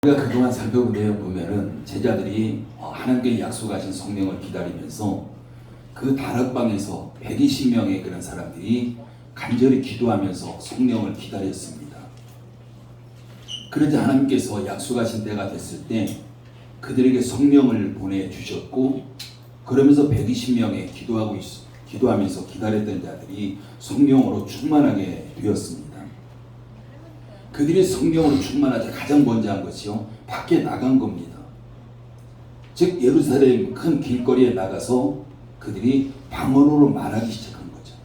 우리가 그동안 살펴본 내용 보면은 제자들이 하나님께 약속하신 성령을 기다리면서 그 다락방에서 120명의 그런 사람들이 간절히 기도하면서 성령을 기다렸습니다. 그러자 하나님께서 약속하신 때가 됐을 때 그들에게 성령을 보내주셨고, 그러면서 120명의 기도하면서 기다렸던 자들이 성령으로 충만하게 되었습니다. 그들이 성령으로 충만하자 가장 먼저 한 것이요, 밖에 나간 겁니다. 즉 예루살렘 큰 길거리에 나가서 그들이 방언으로 말하기 시작한 거죠.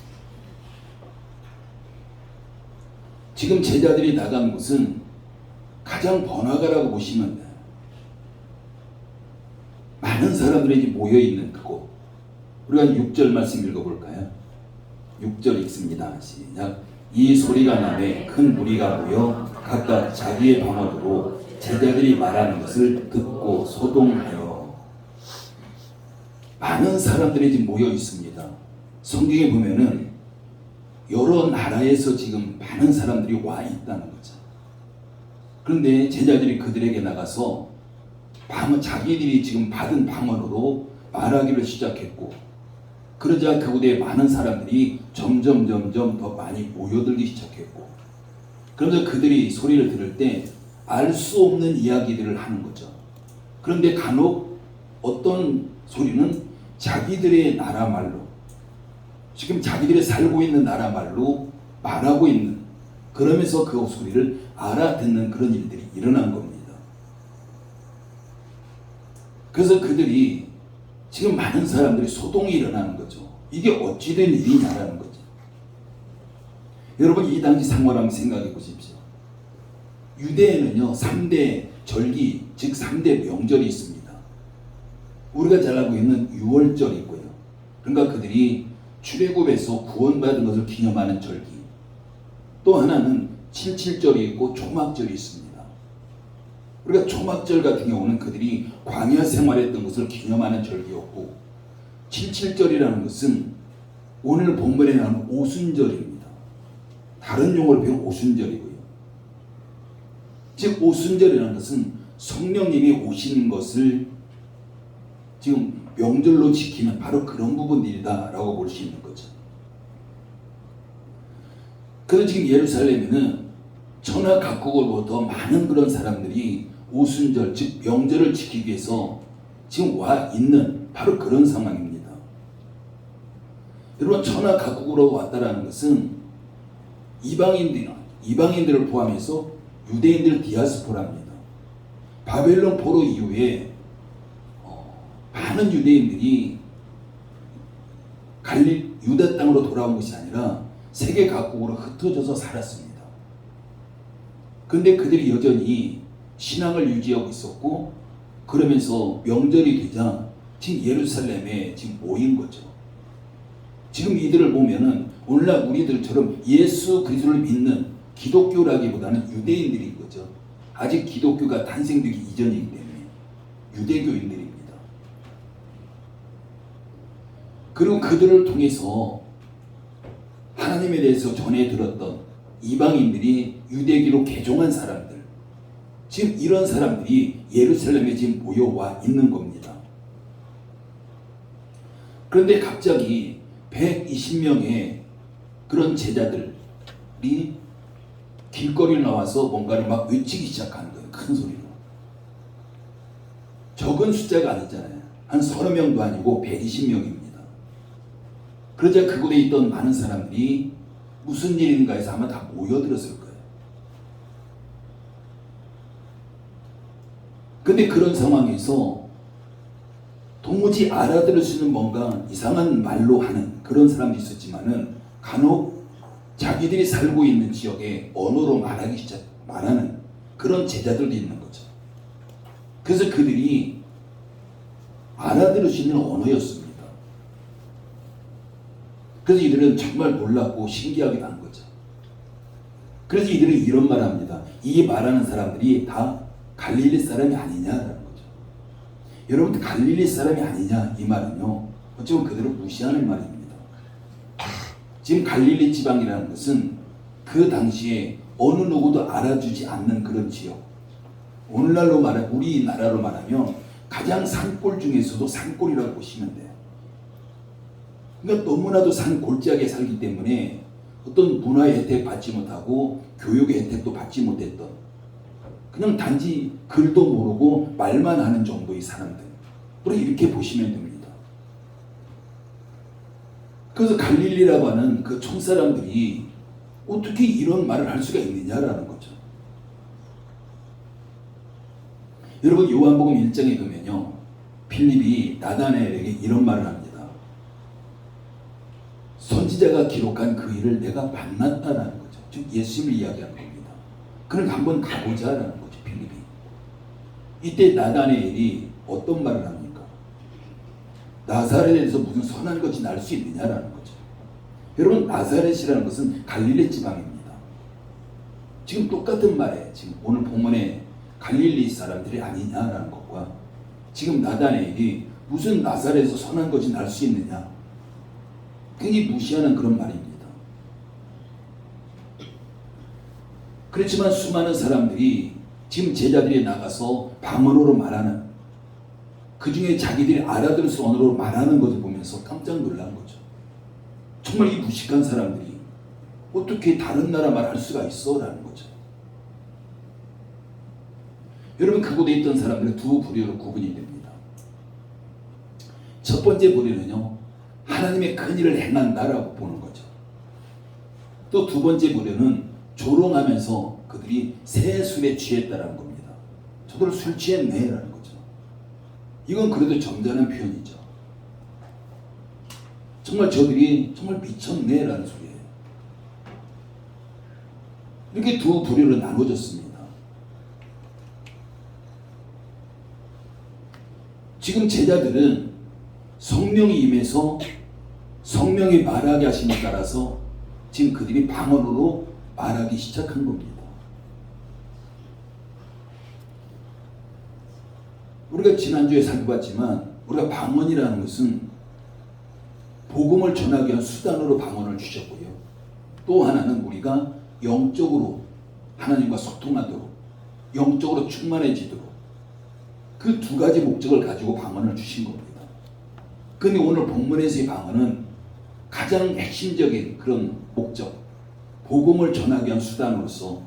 지금 제자들이 나간 곳은 가장 번화가라고 보시면 돼요. 많은 사람들이 모여있는 그곳. 우리가 6절 말씀 읽어볼까요? 6절 읽습니다. 시작. 이 소리가 나매 큰 무리가 모여 각각 자기의 방언으로 제자들이 말하는 것을 듣고 소동하여. 많은 사람들이 지금 모여 있습니다. 성경에 보면은 여러 나라에서 지금 많은 사람들이 와 있다는 거죠. 그런데 제자들이 그들에게 나가서 자기들이 지금 받은 방언으로 말하기를 시작했고, 그러자 그곳에 많은 사람들이 점점 더 많이 모여들기 시작했고, 그러면서 그들이 소리를 들을 때 알 수 없는 이야기들을 하는 거죠. 그런데 간혹 어떤 소리는 자기들의 나라 말로, 지금 자기들이 살고 있는 나라 말로 말하고 있는, 그러면서 그 소리를 알아듣는 그런 일들이 일어난 겁니다. 그래서 그들이 지금 많은 사람들이 소동이 일어나는 거죠. 이게 어찌된 일이냐라는 거죠. 여러분, 이 당시 상황을 한번 생각해 보십시오. 유대에는요 3대 절기, 즉 3대 명절이 있습니다. 우리가 잘 알고 있는 유월절이 있고요. 그러니까 그들이 출애굽에서 구원받은 것을 기념하는 절기. 또 하나는 칠칠절이 있고 초막절이 있습니다. 우리가 초막절 같은 경우는 그들이 광야 생활했던 것을 기념하는 절기였고, 칠칠절이라는 것은 오늘 본문에 나오는 오순절입니다. 다른 용어로 배운 오순절이고요. 즉 오순절이라는 것은 성령님이 오시는 것을 지금 명절로 지키는 바로 그런 부분들이다라고 볼 수 있는 거죠. 그래서 지금 예루살렘에는 천하 각국으로부터 많은 그런 사람들이 오순절, 즉 명절을 지키기 위해서 지금 와 있는 바로 그런 상황입니다. 여러분, 천하 각국으로 왔다라는 것은 이방인들을 포함해서 유대인들 디아스포라입니다. 바벨론 포로 이후에 많은 유대인들이 유다 땅으로 돌아온 것이 아니라 세계 각국으로 흩어져서 살았습니다. 그런데 그들이 여전히 신앙을 유지하고 있었고, 그러면서 명절이 되자 지금 예루살렘에 지금 모인 거죠. 지금 이들을 보면은 오늘날 우리들처럼 예수 그리스도를 믿는 기독교라기보다는 유대인들인 거죠. 아직 기독교가 탄생되기 이전이기 때문에 유대교인들입니다. 그리고 그들을 통해서 하나님에 대해서 전해 들었던 이방인들이 유대교로 개종한 사람들, 지금 이런 사람들이 예루살렘에 지금 모여와 있는 겁니다. 그런데 갑자기 120명의 그런 제자들이 길거리를 나와서 뭔가를 막 외치기 시작하는 거예요. 큰 소리로. 적은 숫자가 아니잖아요. 한 30명도 아니고 120명입니다. 그러자 그곳에 있던 많은 사람들이 무슨 일인가 해서 아마 다 모여들었을 거예요. 근데 그런 상황에서 도무지 알아들을 수 있는 뭔가 이상한 말로 하는 그런 사람도 있었지만은 간혹 자기들이 살고 있는 지역의 언어로 말하는 그런 제자들도 있는 거죠. 그래서 그들이 알아들을 수 있는 언어였습니다. 그래서 이들은 정말 놀랍고 신기하게 난 거죠. 그래서 이들은 이런 말을 합니다. 이 말하는 사람들이 다 갈릴리 사람이 아니냐라는 거죠. 여러분들 갈릴리 사람이 아니냐, 이 말은요 어쩌면 그들을 무시하는 말입니다. 지금 갈릴리 지방이라는 것은 그 당시에 어느 누구도 알아주지 않는 그런 지역, 오늘날로 말하면 우리나라로 말하면 가장 산골 중에서도 산골이라고 보시면 돼요. 그러니까 너무나도 산골짜기에 살기 때문에 어떤 문화의 혜택 받지 못하고 교육의 혜택도 받지 못했던 그냥 단지 글도 모르고 말만 하는 정도의 사람들, 우리 이렇게 보시면 됩니다. 그래서 갈릴리라고 하는 그 촌사람들이 어떻게 이런 말을 할 수가 있느냐라는 거죠. 여러분 요한복음 1장에 보면요, 필립이 나다나엘에게 이런 말을 합니다. 선지자가 기록한 그 일을 내가 만났다라는 거죠. 즉 예수님을 이야기하는 겁니다. 그러니까 한번 가보자라는 거죠, 필립이. 이때 나다나엘이 어떤 말을 합니까? 나사렛에서 무슨 선한 것이 날 수 있느냐라는 거죠. 여러분 나사렛이라는 것은 갈릴리 지방입니다. 지금 똑같은 말에 지금 오늘 본문에 갈릴리 사람들이 아니냐라는 것과 지금 나다나엘이 무슨 나사렛에서 선한 것이 날 수 있느냐, 굉장히 무시하는 그런 말입니다. 그렇지만 수많은 사람들이 지금 제자들이 나가서 방언으로 말하는, 그 중에 자기들이 알아들을 수 언어로 말하는 것을 보면서 깜짝 놀란 거죠. 정말 이 무식한 사람들이 어떻게 다른 나라 말할 수가 있어? 라는 거죠. 여러분 그곳에 있던 사람들은 두 부류로 구분이 됩니다. 첫 번째 부류는요, 하나님의 큰 일을 행한다라고 보는 거죠. 또 두 번째 부류는 조롱하면서 그들이 새 술에 취했다라는 겁니다. 저들 술 취했네라는 거죠. 이건 그래도 점잖은 표현이죠. 정말 저들이 정말 미쳤네라는 소리예요. 이렇게 두 부류로 나눠졌습니다. 지금 제자들은 성령이 임해서 성령이 말하게 하심에 따라서 지금 그들이 방언으로 말하기 시작한 겁니다. 우리가 지난주에 살펴봤지만 우리가 방언이라는 것은 복음을 전하기 위한 수단으로 방언을 주셨고요. 또 하나는 우리가 영적으로 하나님과 소통하도록, 영적으로 충만해지도록, 그 두 가지 목적을 가지고 방언을 주신 겁니다. 그런데 오늘 본문에서의 방언은 가장 핵심적인 그런 목적, 복음을 전하기 위한 수단으로서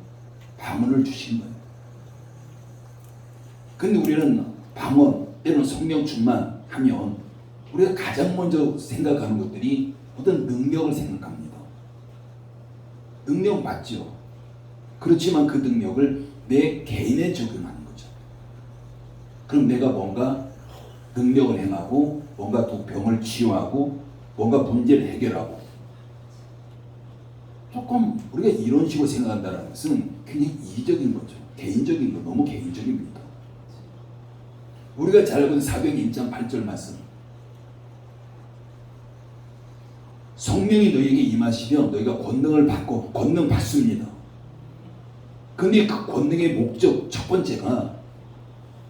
방언을 주신 거예요. 그런데 우리는 방언 때로는 성령 충만하면 우리가 가장 먼저 생각하는 것들이 어떤 능력을 생각합니다. 능력 맞죠? 그렇지만 그 능력을 내 개인에 적용하는 거죠. 그럼 내가 뭔가 능력을 행하고 뭔가 또 병을 치유하고 뭔가 문제를 해결하고, 조금 우리가 이런 식으로 생각한다는 것은 굉장히 이기적인 거죠. 개인적인 거, 너무 개인적입니다. 우리가 잘 알고 있는 사도행전 1장 8절 말씀, 성령이 너희에게 임하시면 너희가 권능을 받고, 권능 받습니다. 그런데 그 권능의 목적 첫 번째가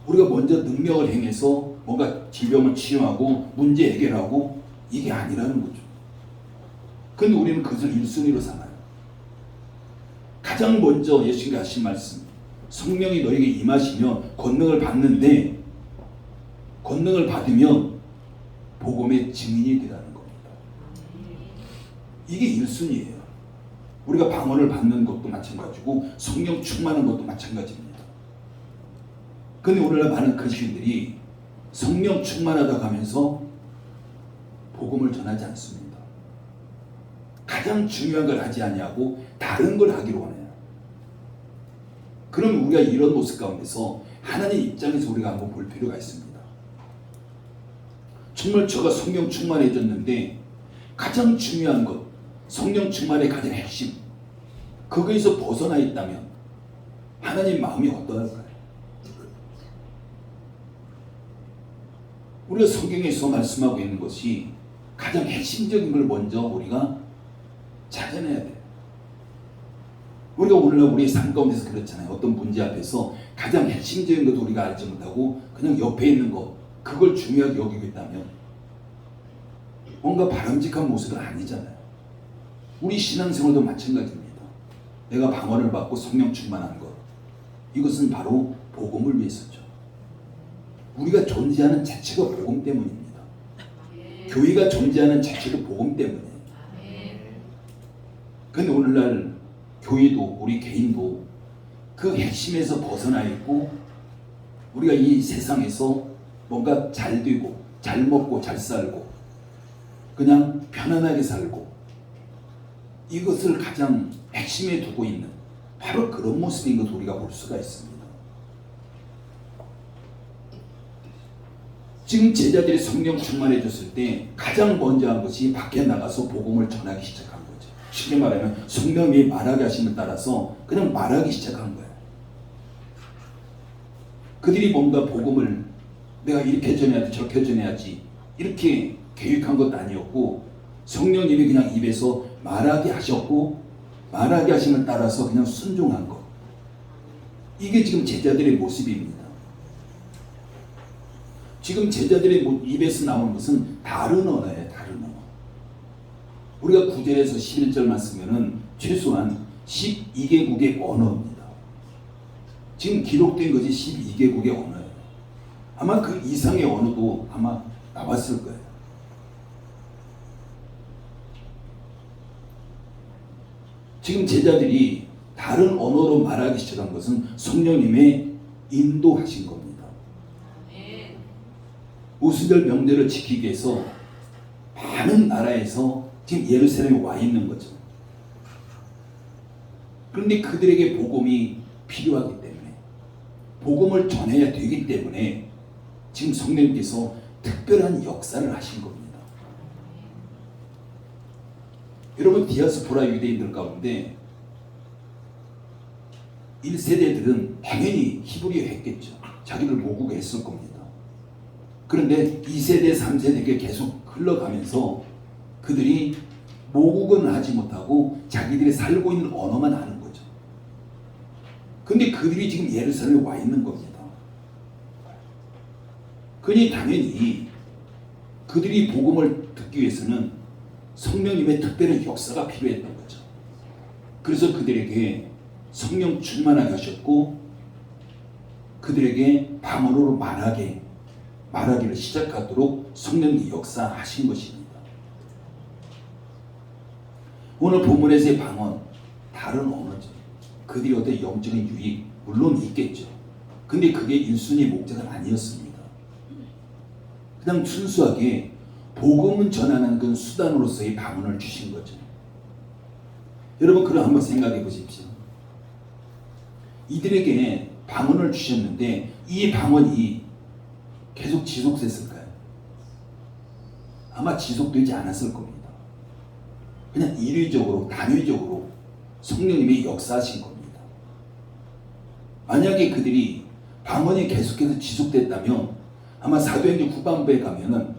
우리가 먼저 능력을 행해서 뭔가 질병을 치유하고 문제 해결하고 이게 아니라는 거죠. 그런데 우리는 그것을 1순위로 삼아요. 가장 먼저 예수님이 하신 말씀, 성령이 너에게 임하시면 권능을 받는데, 권능을 받으면 복음의 증인이 되라는 겁니다. 이게 1순위예요. 우리가 방언을 받는 것도 마찬가지고 성령 충만한 것도 마찬가지입니다. 그런데 오늘날 많은 그리스도인들이 성령 충만하다고 하면서 복음을 전하지 않습니다. 가장 중요한 걸 하지 아니하고 다른 걸 하기로 하네요. 그럼 우리가 이런 모습 가운데서 하나님 입장에서 우리가 한번 볼 필요가 있습니다. 정말 저가 성령 충만해졌는데 가장 중요한 것, 성령 충만의 가장 핵심, 거기에서 벗어나 있다면 하나님 마음이 어떠할까요? 우리가 성경에서 말씀하고 있는 것이 가장 핵심적인 걸 먼저 우리가 찾아내야 돼요. 우리가 오늘날 우리의 삶 가운데서 그렇잖아요. 어떤 문제 앞에서 가장 핵심적인 것도 우리가 알지 못하고 그냥 옆에 있는 것, 그걸 중요하게 여기고 있다면 뭔가 바람직한 모습은 아니잖아요. 우리 신앙생활도 마찬가지입니다. 내가 방언을 받고 성령 충만한 것, 이것은 바로 복음을 위해서죠. 우리가 존재하는 자체가 복음 때문입니다. 교회가 존재하는 자체도 복음 때문이에요. 근데 오늘날 교회도 우리 개인도 그 핵심에서 벗어나 있고 우리가 이 세상에서 뭔가 잘 되고 잘 먹고 잘 살고 그냥 편안하게 살고 이것을 가장 핵심에 두고 있는 바로 그런 모습인 것을 우리가 볼 수가 있습니다. 지금 제자들이 성령 충만해졌을 때 가장 먼저 한 것이 밖에 나가서 복음을 전하기 시작한 거죠. 쉽게 말하면 성령이 말하게 하심을 따라서 그냥 말하기 시작한 거예요. 그들이 뭔가 복음을 내가 이렇게 전해야지 저렇게 전해야지 이렇게 계획한 것도 아니었고 성령님이 그냥 입에서 말하게 하셨고 말하게 하심을 따라서 그냥 순종한 것. 이게 지금 제자들의 모습입니다. 지금 제자들의 입에서 나오는 것은 다른 언어예요. 다른 언어. 우리가 9절에서 11절만 쓰면은 최소한 12개국의 언어입니다. 지금 기록된 것이 12개국의 언어예요. 아마 그 이상의 언어도 아마 나왔을 거예요. 지금 제자들이 다른 언어로 말하기 시작한 것은 성령님의 인도하신 겁니다. 우수절 명절을 지키기 위해서 많은 나라에서 지금 예루살렘에 와 있는 거죠. 그런데 그들에게 복음이 필요하기 때문에 복음을 전해야 되기 때문에 지금 성령님께서 특별한 역사를 하신 겁니다. 여러분 디아스포라 유대인들 가운데 1세대들은 당연히 히브리어 했겠죠. 자기들 모국어 했을 겁니다. 그런데 2세대, 3세대가 계속 흘러가면서 그들이 모국어는 하지 못하고 자기들이 살고 있는 언어만 아는 거죠. 근데 그들이 지금 예루살렘에 와 있는 겁니다. 그러니 당연히 그들이 복음을 듣기 위해서는 성령님의 특별한 역사가 필요했던 거죠. 그래서 그들에게 성령 충만하게 하셨고 그들에게 방언으로 말하기를 시작하도록 성령이 역사하신 것입니다. 오늘 본문에서의 방언 다른 언어죠. 그들이 어떤 영적인 유익 물론 있겠죠. 근데 그게 1순위 목적은 아니었습니다. 그냥 순수하게 복음을 전하는 그 수단으로서의 방언을 주신 거죠. 여러분 그럼 한번 생각해 보십시오. 이들에게 방언을 주셨는데 이 방언이 계속 지속됐을까요? 아마 지속되지 않았을 겁니다. 그냥 일회적으로 단회적으로 성령님이 역사하신 겁니다. 만약에 그들이 방언이 계속해서 지속됐다면 아마 사도행전 후반부에 가면은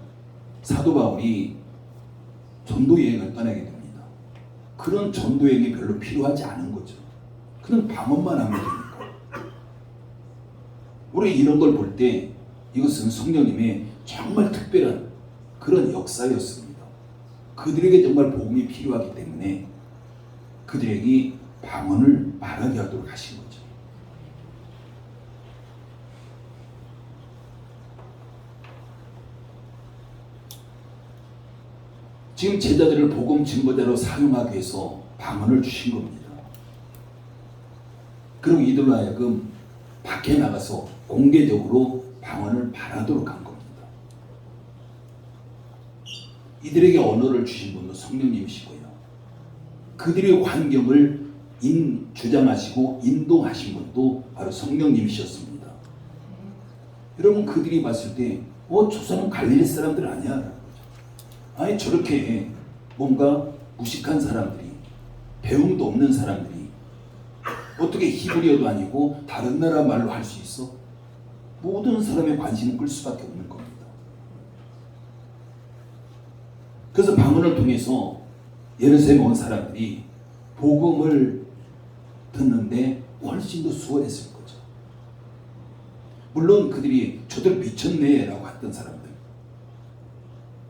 사도 바울이 전도 여행을 떠나게 됩니다. 그런 전도 여행이 별로 필요하지 않은 거죠. 그냥 방언만 하면 되니까. 우리 이런 걸 볼 때 이것은 성령님의 정말 특별한 그런 역사였습니다. 그들에게 정말 복음이 필요하기 때문에 그들에게 방언을 말하게 하도록 하신 거죠. 지금 제자들을 복음 증거대로 사용하기 위해서 방언을 주신 겁니다. 그리고 이들로 하여금 밖에 나가서 공개적으로 방언을 말하도록 한 겁니다. 이들에게 언어를 주신 분도 성령님이시고요. 그들의 환경을 주장하시고 인도하신 분도 바로 성령님이셨습니다. 여러분 그들이 봤을 때 저 사람 갈릴리 사람들 아니야? 아니 저렇게 뭔가 무식한 사람들이 배움도 없는 사람들이 어떻게 히브리어도 아니고 다른 나라 말로 할 수 있어? 모든 사람의 관심을 끌 수밖에 없는 겁니다. 그래서 방언을 통해서 예루살렘에 온 사람들이 복음을 듣는데 훨씬 더 수월했을 거죠. 물론 그들이 저들 미쳤네 라고 했던 사람들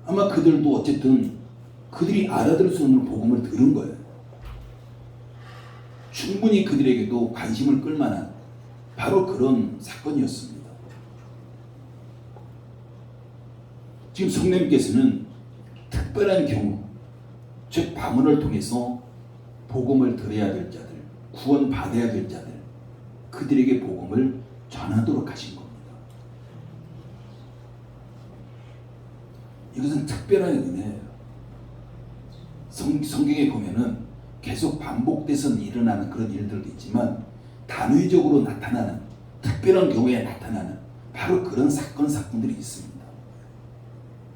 아마 그들도 어쨌든 그들이 알아들을 수 없는 복음을 들은 거예요. 충분히 그들에게도 관심을 끌만한 바로 그런 사건이었습니다. 지금 성령님께서는 특별한 경우, 즉 방언을 통해서 복음을 들어야 될 자들, 구원 받아야 될 자들, 그들에게 복음을 전하도록 하신 겁니다. 이것은 특별한 은혜예요. 성경에 보면은 계속 반복돼서 일어나는 그런 일들도 있지만 단위적으로 나타나는, 특별한 경우에 나타나는 바로 그런 사건들이 있습니다.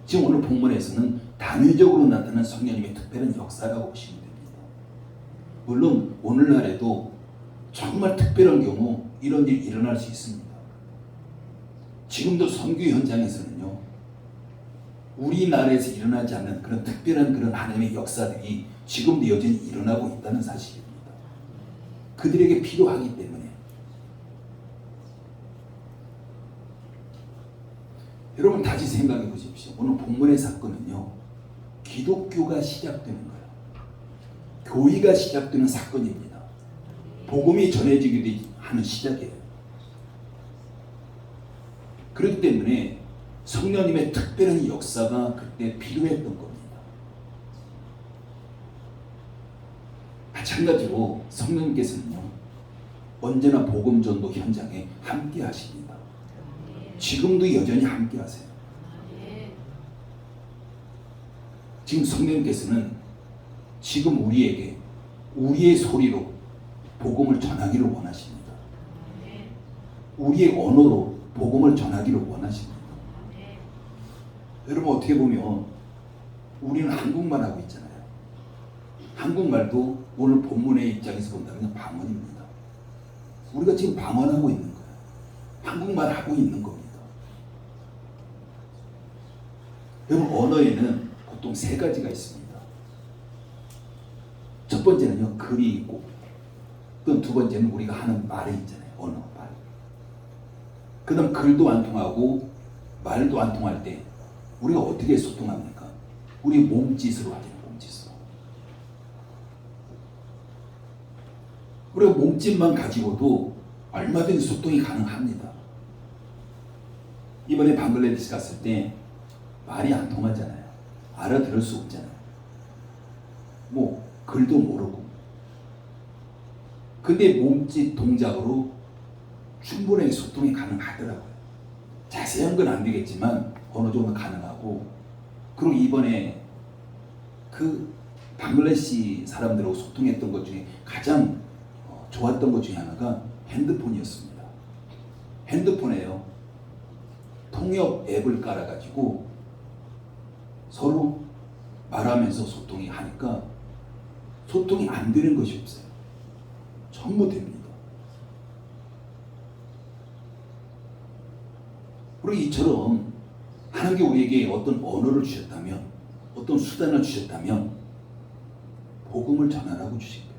지금 오늘 본문에서는 단위적으로 나타나는 성령님의 특별한 역사라고 보시면 됩니다. 물론 오늘날에도 정말 특별한 경우 이런 일이 일어날 수 있습니다. 지금도 선교 현장에서는요, 우리나라에서 일어나지 않는 그런 특별한 그런 하나님의 역사들이 지금도 여전히 일어나고 있다는 사실입니다. 그들에게 필요하기 때문에. 여러분 다시 생각해 보십시오. 오늘 본문의 사건은요, 기독교가 시작되는 거예요. 교회가 시작되는 사건입니다. 복음이 전해지기도 하는 시작이에요. 그렇기 때문에 성령님의 특별한 역사가 그때 필요했던 겁니다. 마찬가지로 성령님께서는요, 언제나 복음 전도 현장에 함께 하십니다. 지금도 여전히 함께 하세요. 지금 성령님께서는 지금 우리에게 우리의 소리로 복음을 전하기를 원하십니다. 우리의 언어로 복음을 전하기를 원하십니다. 여러분 어떻게 보면 우리는 한국말 하고 있잖아요. 한국말도 오늘 본문의 입장에서 본다면 방언입니다. 우리가 지금 방언하고 있는 거예요. 한국말 하고 있는 겁니다. 여러분 언어에는 보통 세 가지가 있습니다. 첫 번째는요, 글이 있고, 또 두 번째는 우리가 하는 말이 있잖아요. 언어, 말. 그 다음 글도 안 통하고 말도 안 통할 때 우리가 어떻게 소통합니까? 우리 몸짓으로 하죠. 몸짓으로. 우리가 몸짓만 가지고도 얼마든지 소통이 가능합니다. 이번에 방글라데시 갔을 때 말이 안 통하잖아요. 알아들을 수 없잖아요. 뭐 글도 모르고. 근데 몸짓 동작으로 충분하게 소통이 가능하더라고요. 자세한 건 안 되겠지만 어느 정도 가능하고. 그리고 이번에 그 방글라데시 사람들하고 소통했던 것 중에 가장 좋았던 것 중에 하나가 핸드폰이었습니다. 핸드폰에요, 통역 앱을 깔아가지고 서로 말하면서 소통이 하니까 소통이 안 되는 것이 없어요. 전부 됩니다. 그리고 이처럼 하나님께 우리에게 어떤 언어를 주셨다면, 어떤 수단을 주셨다면 복음을 전하라고 주신 거예요.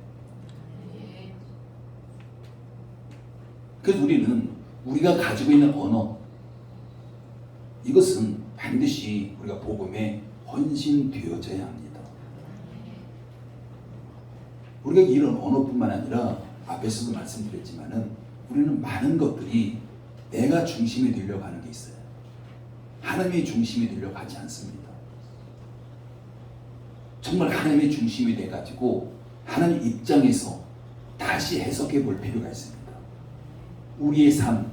그래서 우리는 우리가 가지고 있는 언어, 이것은 반드시 우리가 복음에 헌신되어져야 합니다. 우리가 이런 언어뿐만 아니라 앞에서도 말씀드렸지만은 우리는 많은 것들이 내가 중심이 되려고 하는 게 있어요. 하나님의 중심이 되려고 하지 않습니다. 정말 하나님의 중심이 돼가지고 하나님 입장에서 다시 해석해 볼 필요가 있습니다. 우리의 삶,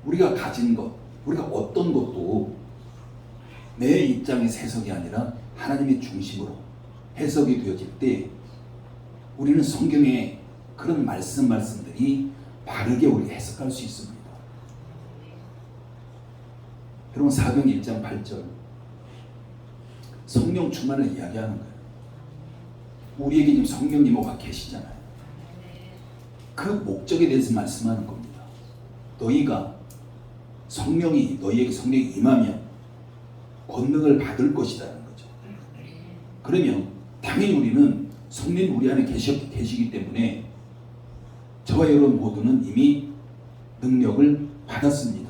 우리가 가진 것, 우리가 어떤 것도 내 입장에서 해석이 아니라 하나님의 중심으로 해석이 되어질 때 우리는 성경의 그런 말씀들이 바르게 우리가 해석할 수 있습니다. 여러분 사도행 1장 8절 성령 충만을 이야기하는 거예요. 우리에게 지금 성령님이 와 계시잖아요. 그 목적에 대해서 말씀하는 겁니다. 너희가 너희에게 성령이 임하면 권능을 받을 것이라는 거죠. 그러면 당연히 우리는 성령 우리 안에 계시기 때문에 저와 여러분 모두는 이미 능력을 받았습니다.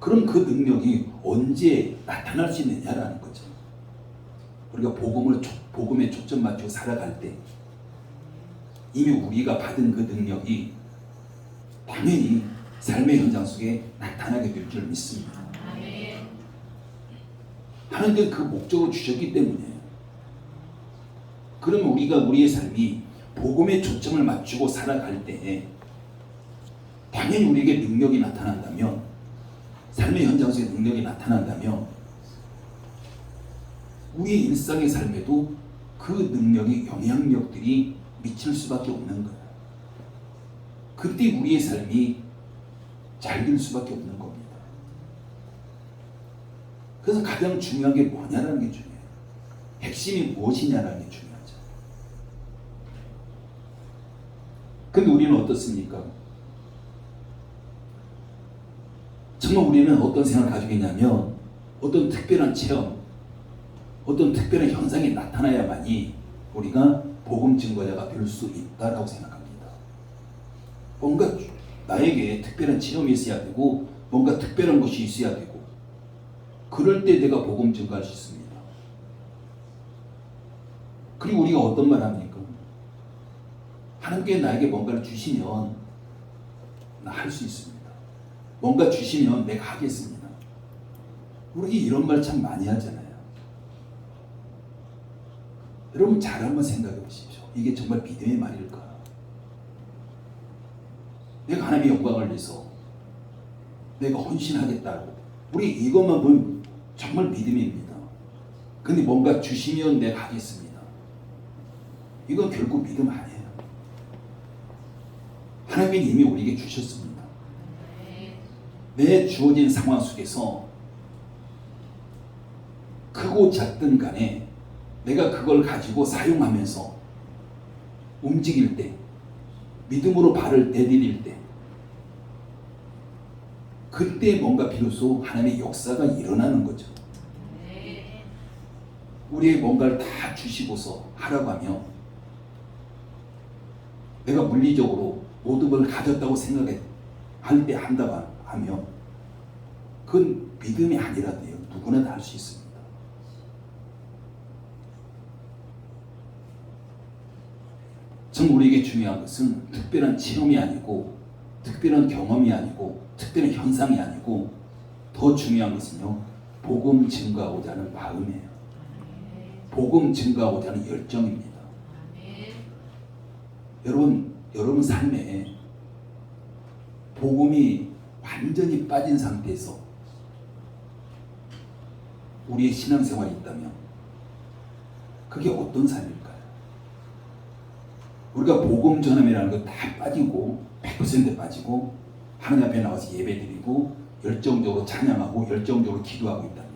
그럼 그 능력이 언제 나타날 수 있느냐라는 거죠. 우리가 복음에 초점 맞추고 살아갈 때 이미 우리가 받은 그 능력이 당연히 삶의 현장 속에 나타나게 될 줄 믿습니다. 하나님께서 그 목적을 주셨기 때문에. 그러면 우리가 우리의 삶이 복음에 초점을 맞추고 살아갈 때에 당연히 우리에게 능력이 나타난다면, 삶의 현장 속에 능력이 나타난다면 우리의 일상의 삶에도 그 능력의 영향력들이 미칠 수밖에 없는 거예요. 그때 우리의 삶이 잘 될 수밖에 없는 겁니다. 그래서 가장 중요한 게 뭐냐라는 게 중요해요. 핵심이 무엇이냐라는 게 중요하죠. 근데 우리는 어떻습니까? 정말 우리는 어떤 생각을 가지고 있냐면, 어떤 특별한 체험, 어떤 특별한 현상이 나타나야만이 우리가 복음 증거자가 될 수 있다라고 생각합니다. 뭔가 나에게 특별한 체험이 있어야 되고, 뭔가 특별한 것이 있어야 되고, 그럴 때 내가 복음 증거할 수 있습니다. 그리고 우리가 어떤 말 합니까? 하나님께 나에게 뭔가를 주시면 나 할 수 있습니다. 뭔가 주시면 내가 하겠습니다. 우리 이런 말 참 많이 하잖아요. 여러분 잘 한번 생각해 보십시오. 이게 정말 믿음의 말일까? 내가 하나님의 영광을 위해서 내가 헌신하겠다고, 우리 이것만 보면 정말 믿음입니다. 근데 뭔가 주시면 내가 하겠습니다. 이건 결국 믿음 아니에요. 하나님이 이미 우리에게 주셨습니다. 내 주어진 상황 속에서 크고 작든 간에 내가 그걸 가지고 사용하면서 움직일 때, 믿음으로 발을 내디딜 때, 그때 뭔가 비로소 하나님의 역사가 일어나는 거죠. 우리의 뭔가를 다 주시고서 하라고 하면, 내가 물리적으로 모든 걸 가졌다고 생각할 때 한다고 하면 그건 믿음이 아니라도요, 누구나 다 할 수 있습니다. 정 우리에게 중요한 것은 특별한 체험이 아니고, 특별한 경험이 아니고, 특별한 현상이 아니고, 더 중요한 것은요, 복음 증거하고자 하는 마음이에요. 복음 증거하고자 하는 열정입니다. 여러분 삶에 복음이 완전히 빠진 상태에서 우리의 신앙생활이 있다면 그게 어떤 삶일까요? 우리가 복음 전함이라는 거 다 빠지고 100% 빠지고 하나님 앞에 나와서 예배드리고 열정적으로 찬양하고 열정적으로 기도하고 있다면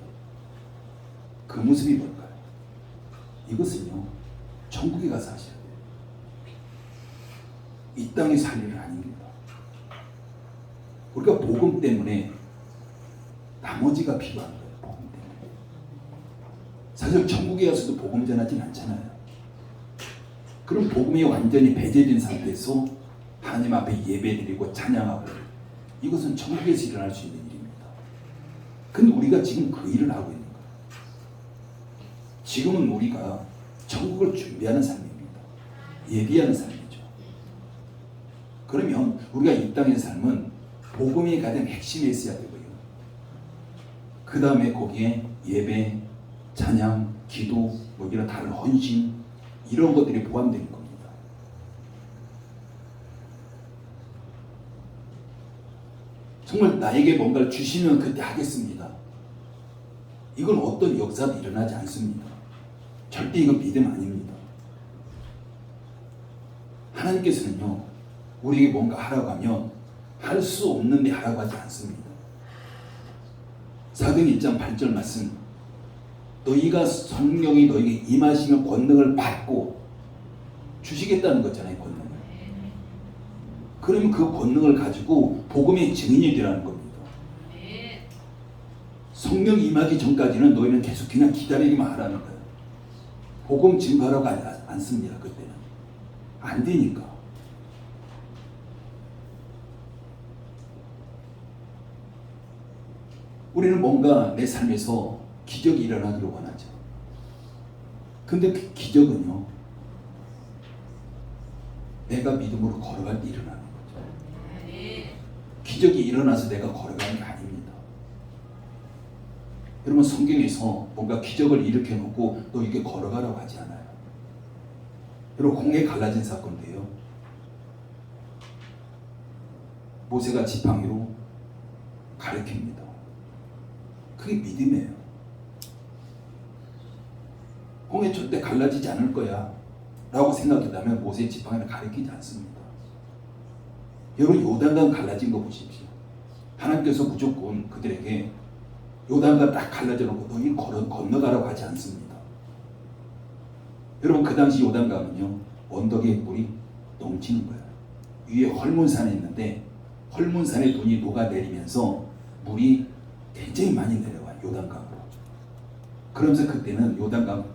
그 모습이 뭘까요? 이것은요, 천국에 가서 하셔야 돼요. 이 땅에서 할 일은 아닙니다. 우리가 복음 때문에 나머지가 필요한 거예요. 복음 때문에. 사실 천국에 가서도 복음 전하진 않잖아요. 그럼 복음이 완전히 배제된 상태에서 하나님 앞에 예배드리고 찬양하고, 이것은 천국에서 일어날 수 있는 일입니다. 근데 우리가 지금 그 일을 하고 있는 거예요. 지금은 우리가 천국을 준비하는 삶입니다. 예비하는 삶이죠. 그러면 우리가 이 땅의 삶은 복음이 가장 핵심에 있어야 되고요. 그 다음에 거기에 예배, 찬양, 기도, 뭐 이런 다른 헌신, 이런 것들이 포함되는 겁니다. 정말 나에게 뭔가를 주시면 그때 하겠습니다. 이건 어떤 역사도 일어나지 않습니다. 절대 이건 믿음 아닙니다. 하나님께서는요, 우리에게 뭔가 하라고 하면 할 수 없는데 하라고 하지 않습니다. 사도행 1장 8절 말씀, 너희가 성령이 너희에게 임하시면 권능을 받고, 주시겠다는 거잖아요. 권능을. 그러면 그 권능을 가지고 복음의 증인이 되라는 겁니다. 성령 임하기 전까지는 너희는 계속 그냥 기다리기만 하라는 거예요. 복음 증거하라고 하지 않습니다. 그때는 안 되니까. 우리는 뭔가 내 삶에서 기적이 일어나기를 원하죠. 근데 그 기적은요, 내가 믿음으로 걸어갈 때 일어나는 거죠. 기적이 일어나서 내가 걸어가는 게 아닙니다. 여러분 성경에서 뭔가 기적을 일으켜 놓고 너 이게 걸어가라고 하지 않아요. 여러분 홍해 갈라진 사건도요. 모세가 지팡이로 가르칩니다. 그게 믿음이에요. 홍해 절대 갈라지지 않을 거야 라고 생각했다면 모세의 지팡이를 가르치지 않습니다. 여러분 요단강 갈라진 거 보십시오. 하나님께서 무조건 그들에게 요단강 딱 갈라져 놓고 너희 건너가라고 하지 않습니다. 여러분 그 당시 요단강은요 언덕에 물이 넘치는 거예요. 위에 헐몬산이 있는데 헐몬산의 돈이 녹아내리면서 물이 굉장히 많이 내려와요. 요단강으로. 그러면서 그때는 요단강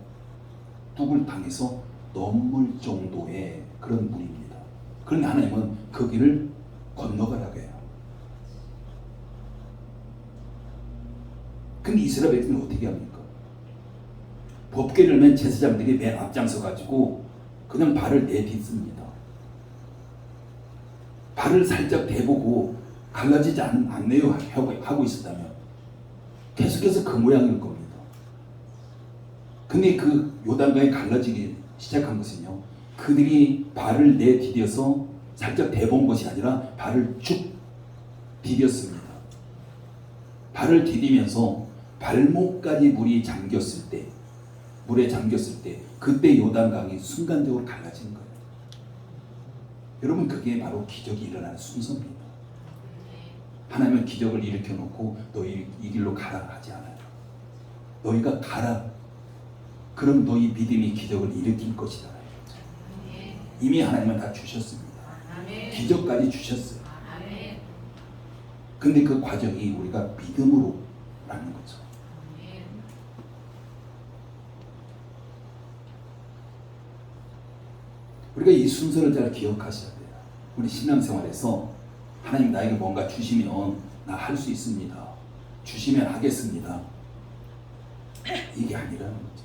뚝을 당해서 넘을 정도의 그런 물입니다. 그런데 하나님은 그 길을 건너가라고 해요. 근데 이스라엘 백성은 어떻게 합니까? 법궤를 맨 제사장들이 맨 앞장서 가지고 그냥 발을 내딛습니다. 발을 살짝 대보고 갈라지지 않네요 하고 있었다면 계속해서 그 모양일 겁니다. 근데 그 요단강이 갈라지기 시작한 것은요 그들이 발을 내디뎌서 살짝 대본 것이 아니라 발을 쭉 디뎠습니다. 발을 디디면서 발목까지 물에 잠겼을 때 그때 요단강이 순간적으로 갈라진 거예요. 여러분 그게 바로 기적이 일어나는 순서입니다. 하나님은 기적을 일으켜 놓고 너희 이 길로 가라 하지 않아요. 너희가 가라. 그럼 너희 믿음이 기적을 일으킬 것이다. 이미 하나님은 다 주셨습니다. 기적까지 주셨어요. 근데 그 과정이 우리가 믿음으로 라는 거죠. 우리가 이 순서를 잘 기억하셔야 돼요. 우리 신앙생활에서 하나님 나에게 뭔가 주시면 나 할 수 있습니다. 주시면 하겠습니다. 이게 아니라는 거죠.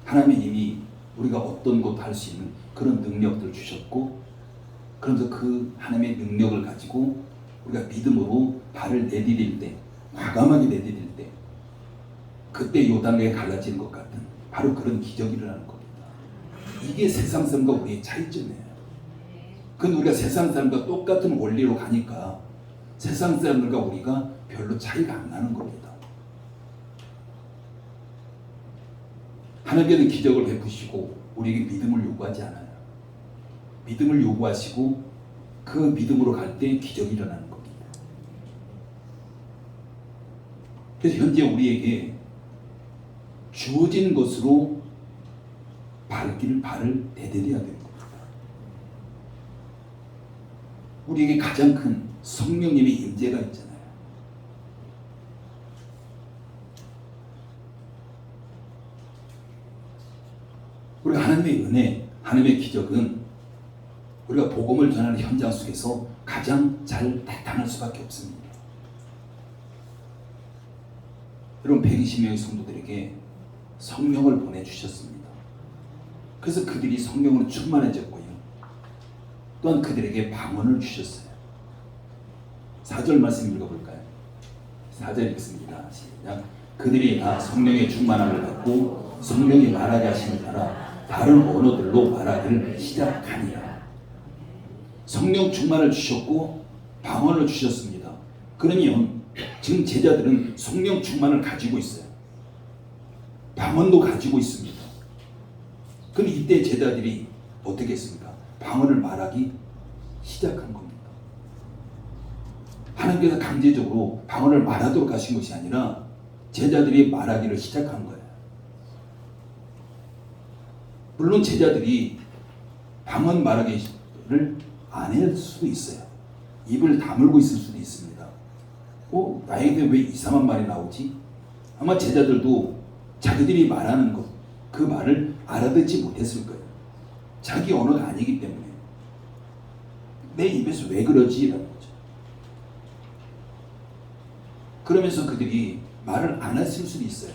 하나님이 이미 우리가 어떤 것도 할 수 있는 그런 능력들을 주셨고 그러면서 그 하나님의 능력을 가지고 우리가 믿음으로 발을 내디딜 때 과감하게 내디딜 때 그때 요단강에 갈라지는 것 같은 바로 그런 기적이 일어나는 겁니다. 이게 세상 사람과 우리의 차이점이에요. 그건 우리가 세상 사람과 똑같은 원리로 가니까 세상 사람들과 우리가 별로 차이가 안 나는 겁니다. 하나님께는 기적을 베푸시고 우리에게 믿음을 요구하지 않아요. 믿음을 요구하시고 그 믿음으로 갈 때 기적이 일어나는 겁니다. 그래서 현재 우리에게 주어진 것으로 발을 내디뎌야 되는 겁니다. 우리에게 가장 큰 성령님의 임재가 있잖아요. 우리가 하나님의 은혜, 하나님의 기적은 우리가 복음을 전하는 현장 속에서 가장 잘 나타날 수밖에 없습니다. 여러분 120명의 성도들에게 성령을 보내주셨습니다. 그래서 그들이 성령으로 충만해졌고요. 또한 그들에게 방언을 주셨어요. 4절 말씀 읽어볼까요? 4절 읽습니다. 시작. 그들이 다 성령의 충만함을 받고 성령이 말하게 하시는 따라 다른 언어들로 말하기를 시작하니라. 성령 충만을 주셨고 방언을 주셨습니다. 그러면 지금 제자들은 성령 충만을 가지고 있어요. 방언도 가지고 있습니다. 그럼 이때 제자들이 어떻게 했습니까? 방언을 말하기 시작한 겁니다. 하나님께서 강제적으로 방언을 말하도록 하신 것이 아니라 제자들이 말하기를 시작한 거예요. 물론 제자들이 방언 말하기를 안 할 수도 있어요. 입을 다물고 있을 수도 있습니다. 나에게 왜 이상한 말이 나오지? 아마 제자들도 자기들이 말하는 것, 그 말을 알아듣지 못했을 거예요. 자기 언어가 아니기 때문에 내 입에서 왜 그러지? 라는 거죠. 그러면서 그들이 말을 안 했을 수도 있어요.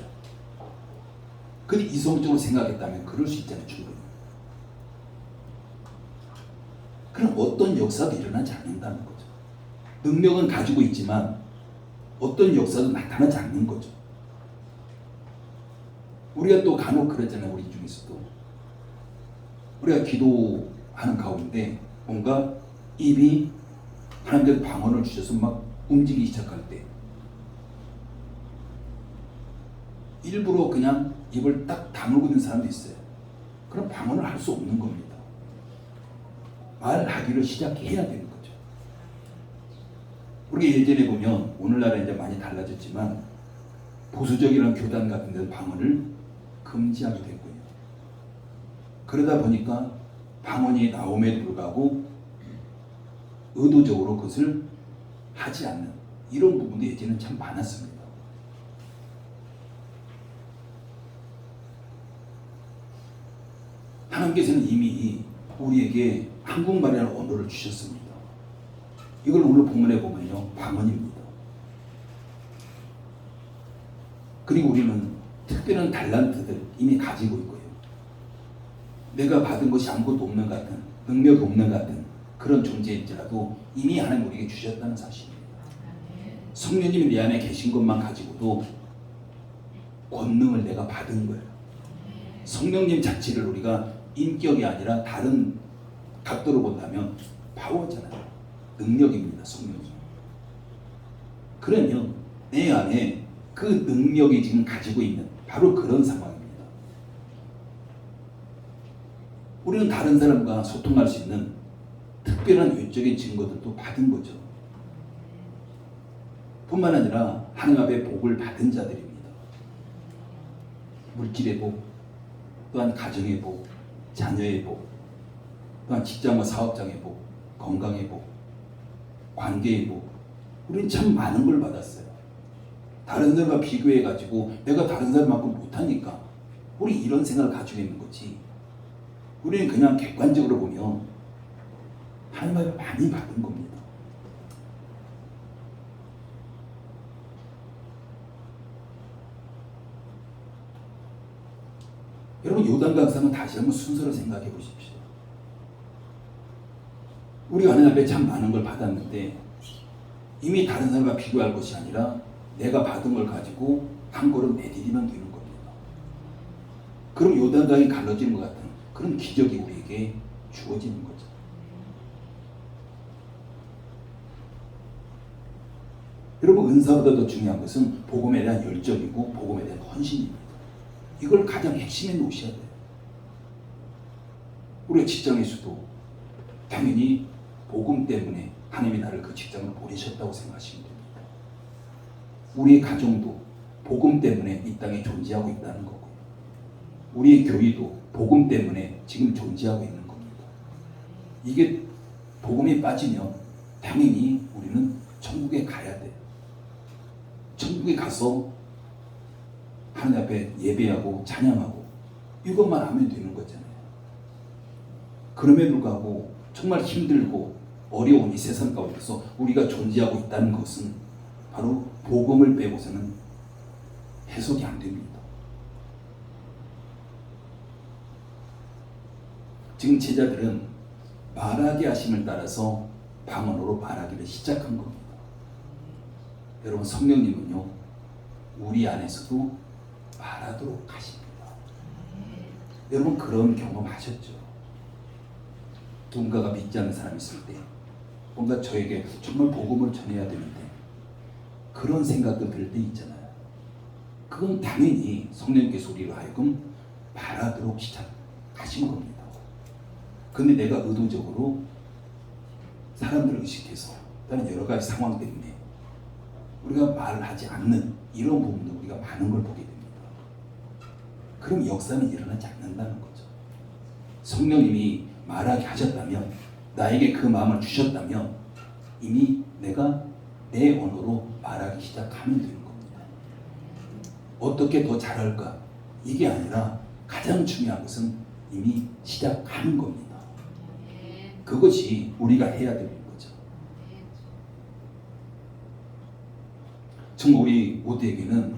근데 이성적으로 생각했다면 그럴 수 있잖아요. 충분히. 그럼 어떤 역사도 일어나지 않는다는 거죠. 능력은 가지고 있지만 어떤 역사도 나타나지 않는 거죠. 우리가 또 간혹 그러잖아요. 우리 중에서도 우리가 기도하는 가운데 뭔가 입이 하나님께서 방언을 주셔서 막 움직이기 시작할 때 일부러 그냥 입을 딱 다물고 있는 사람도 있어요. 그럼 방언을 할 수 없는 겁니다. 말하기를 시작해야 되는 거죠. 우리가 예전에 보면 오늘날에 이제 많이 달라졌지만 보수적이라는 교단 같은 데는 방언을 금지하게 됐고요. 그러다 보니까 방언이 나옴에도 불구하고 의도적으로 그것을 하지 않는 이런 부분도 예전에는 참 많았습니다. 하나님께서는 이미 우리에게 한국말이라는 언어를 주셨습니다. 이걸 오늘 본문에 보면요, 방언입니다. 그리고 우리는 특별한 달란트들 이미 가지고 있고요. 내가 받은 것이 아무것도 없는 것 같은, 능력이 없는 것 같은 그런 존재일지라도 이미 하나님 우리에게 주셨다는 사실입니다. 성령님이 내 안에 계신 것만 가지고도 권능을 내가 받은 거예요. 성령님 자체를 우리가 인격이 아니라 다른 각도로 본다면 파워잖아요. 능력입니다. 성령이. 그러면 내 안에 그 능력이 지금 가지고 있는 바로 그런 상황입니다. 우리는 다른 사람과 소통할 수 있는 특별한 외적인 증거들도 받은 거죠. 뿐만 아니라 하나님 앞에 복을 받은 자들입니다. 물질의 복, 또한 가정의 복, 자녀의 복, 또한 직장과 사업장의 복, 건강의 복, 관계의 복. 우리는 참 많은 걸 받았어요. 다른 사람과 비교해가지고 내가 다른 사람만큼 못하니까 우리 이런 생각을 가지고 있는 거지. 우리는 그냥 객관적으로 보면 하나님 앞에 많이 받은 겁니다. 여러분 요단 강사는 다시 한번 순서를 생각해 보십시오. 우리가 하나님 앞에 참 많은 걸 받았는데 이미 다른 사람과 비교할 것이 아니라 내가 받은 걸 가지고 한 걸음 내디디면 되는 겁니다. 그럼 요단강이 갈라지는 것 같은 그런 기적이 우리에게 주어지는 거죠. 여러분 은사보다 더 중요한 것은 복음에 대한 열정이고 복음에 대한 헌신입니다. 이걸 가장 핵심에 놓으셔야 돼요. 우리가 직장에서도 당연히 복음 때문에 하나님이 나를 그 직장을 보내셨다고 생각하시면 됩니다. 우리의 가정도 복음 때문에 이 땅에 존재하고 있다는 거고 우리의 교회도 복음 때문에 지금 존재하고 있는 겁니다. 이게 복음이 빠지면 당연히 우리는 천국에 가야 돼요. 천국에 가서 하나님 앞에 예배하고 찬양하고 이것만 하면 되는 거잖아요. 그럼에도 불구하고 정말 힘들고 어려운 이 세상 가운데서 우리가 존재하고 있다는 것은 바로 복음을 빼고서는 해석이 안 됩니다. 지금 제자들은 말하게 하심을 따라서 방언으로 말하기를 시작한 겁니다. 여러분 성령님은요 우리 안에서도 말하도록 하십니다. 여러분 그런 경험 하셨죠? 누군가가 믿지 않는 사람이 있을 때 뭔가 저에게 정말 복음을 전해야 되는데 그런 생각도 들 때 있잖아요. 그건 당연히 성령께서 우리로 하여금 말하도록 시작하신 겁니다. 근데 내가 의도적으로 사람들을 의식해서 다른 여러 가지 상황 때문에 우리가 말을 하지 않는 이런 부분도 우리가 많은 걸 보게 됩니다. 그럼 역사는 일어나지 않는다는 거죠. 성령님이 말하게 하셨다면 나에게 그 마음을 주셨다면 이미 내가 내 언어로 말하기 시작하면 되는 겁니다. 어떻게 더 잘할까? 이게 아니라 가장 중요한 것은 이미 시작하는 겁니다. 그것이 우리가 해야 되는 거죠. 정말 우리 모두에게는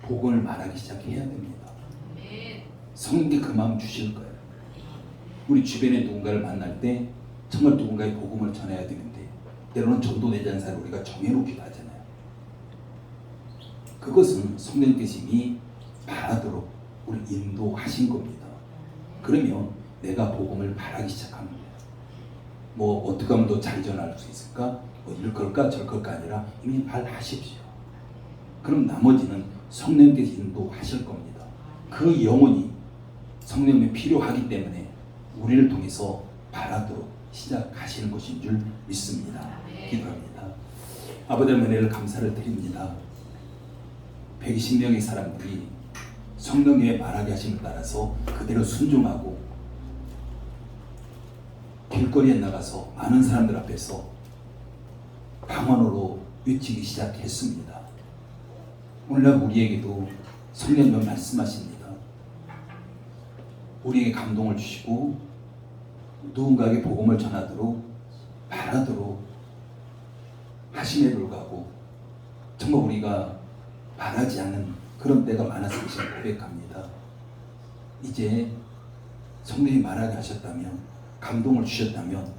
복음을 말하기 시작해야 됩니다. 성령께 그 마음 주실 거예요. 우리 주변에 누군가를 만날 때 정말 누군가의 복음을 전해야 되는데 때로는 전도대장사를 우리가 정해놓기도 하잖아요. 그것은 성령께서 이미 바라도록 우리 인도하신 겁니다. 그러면 내가 복음을 바라기 시작하면 돼요. 뭐 어떻게 하면 더 잘 전할 수 있을까? 뭐 이럴 걸까 저럴 걸까 아니라 이미 말하십시오. 그럼 나머지는 성령께서 인도하실 겁니다. 그 영혼이 성령이 필요하기 때문에 우리를 통해서 바라도록 시작하시는 것인 줄 믿습니다. 기도합니다. 아버지의 은혜를 감사를 드립니다. 120명의 사람들이 성령의 말하게 하심을 따라서 그대로 순종하고 길거리에 나가서 많은 사람들 앞에서 방언으로 외치기 시작했습니다. 오늘날 우리에게도 성령님 말씀하십니다. 우리에게 감동을 주시고 누군가에게 복음을 전하도록 바라도록 하심에 불구하고 정말 우리가 바라지 않는 그런 때가 많아서 것을 고백합니다. 이제 성령이 말하게 하셨다면, 감동을 주셨다면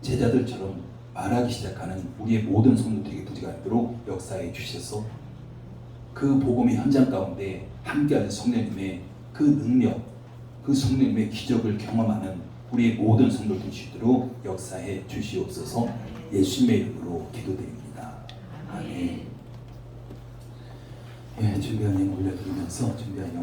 제자들처럼 말하기 시작하는 우리의 모든 성도들에게 부지가 있도록 역사해 주셔서 그 복음의 현장 가운데 함께하는 성령님의 그 능력, 그 성령님의 기적을 경험하는 우리의 모든 성도들 되시도록 역사해 주시옵소서. 예수님의 이름으로 기도드립니다. 아멘. 예, 준비한 영 올려드리면서 준비한 영